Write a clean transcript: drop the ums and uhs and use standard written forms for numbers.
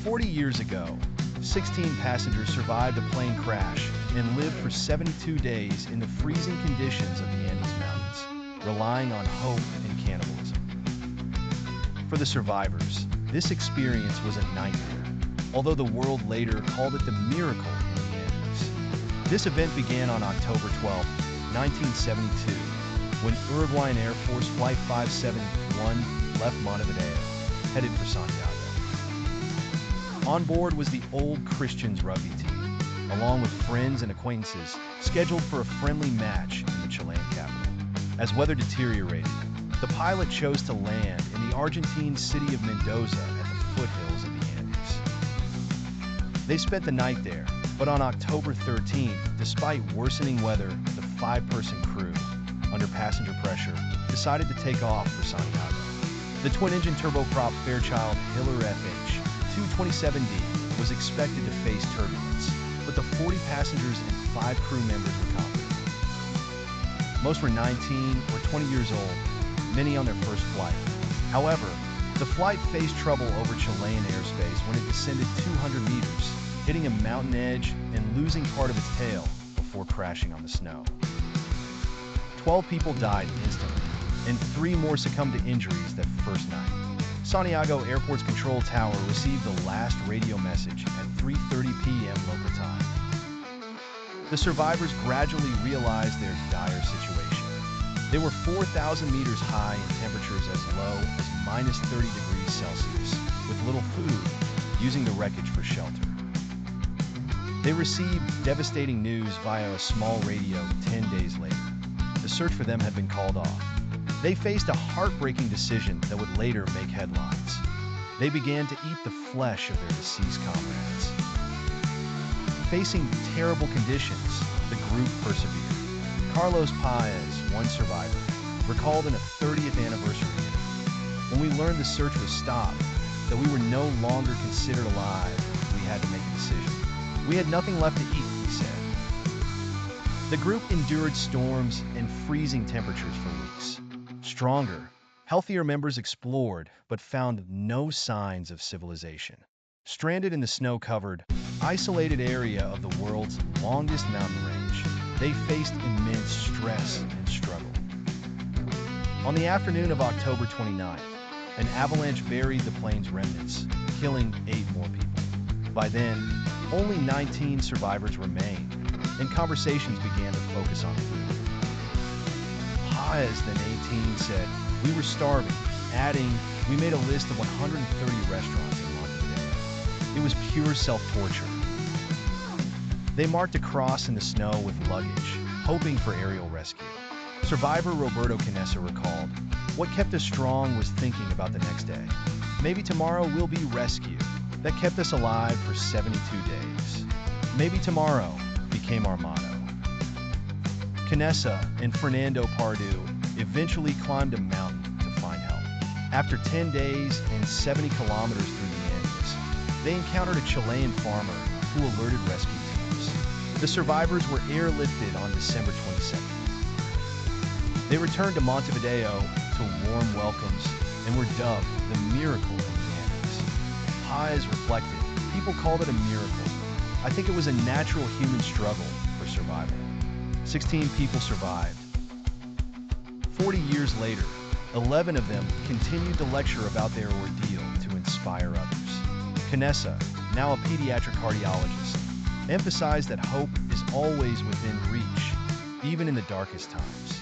40 years ago, 16 passengers survived a plane crash and lived for 72 days in the freezing conditions of the Andes Mountains, relying on hope and cannibalism. For the survivors, this experience was a nightmare, although the world later called it the miracle in the Andes. This event began on October 12, 1972, when Uruguayan Air Force Flight 571 left Montevideo, headed for Santiago. On board was the Old Christians rugby team, along with friends and acquaintances, scheduled for a friendly match in the Chilean capital. As weather deteriorated, the pilot chose to land in the Argentine city of Mendoza at the foothills of the Andes. They spent the night there, but on October 13th, despite worsening weather, the five-person crew, under passenger pressure, decided to take off for Santiago. The twin-engine turboprop Fairchild Hiller FH 227D was expected to face turbulence, but the 40 passengers and 5 crew members were confident. Most were 19 or 20 years old, many on their first flight. However, the flight faced trouble over Chilean airspace when it descended 200 meters, hitting a mountain edge and losing part of its tail before crashing on the snow. 12 people died instantly, and 3 more succumbed to injuries that first night. Santiago Airport's control tower received the last radio message at 3:30 p.m. local time. The survivors gradually realized their dire situation. They were 4,000 meters high in temperatures as low as minus 30 degrees Celsius, with little food, using the wreckage for shelter. They received devastating news via a small radio 10 days later. The search for them had been called off. They faced a heartbreaking decision that would later make headlines. They began to eat the flesh of their deceased comrades. Facing terrible conditions, the group persevered. Carlos Paez, one survivor, recalled in a 30th anniversary interview, "When we learned the search was stopped, that we were no longer considered alive, we had to make a decision. We had nothing left to eat," he said. The group endured storms and freezing temperatures for weeks. Stronger, healthier members explored, but found no signs of civilization. Stranded in the snow-covered, isolated area of the world's longest mountain range, they faced immense stress and struggle. On the afternoon of October 29th, an avalanche buried the plane's remnants, killing 8 more people. By then, only 19 survivors remained, and conversations began to focus on food. Paez, then 18, said, "We were starving," adding, "We made a list of 130 restaurants in Montevideo. It was pure self-torture." They marked a cross in the snow with luggage, hoping for aerial rescue. Survivor Roberto Canessa recalled, "What kept us strong was thinking about the next day. Maybe tomorrow we'll be rescued." That kept us alive for 72 days. "Maybe tomorrow" became our motto. Canessa and Fernando Pardo eventually climbed a mountain to find help. After 10 days and 70 kilometers through the Andes, they encountered a Chilean farmer who alerted rescue teams. The survivors were airlifted on December 22nd. They returned to Montevideo to warm welcomes and were dubbed the miracle in the Andes. Paez reflected, "People called it a miracle. I think it was a natural human struggle for survival." 16 people survived. 40 years later, 11 of them continued to lecture about their ordeal to inspire others. Canessa, now a pediatric cardiologist, emphasized that hope is always within reach, even in the darkest times.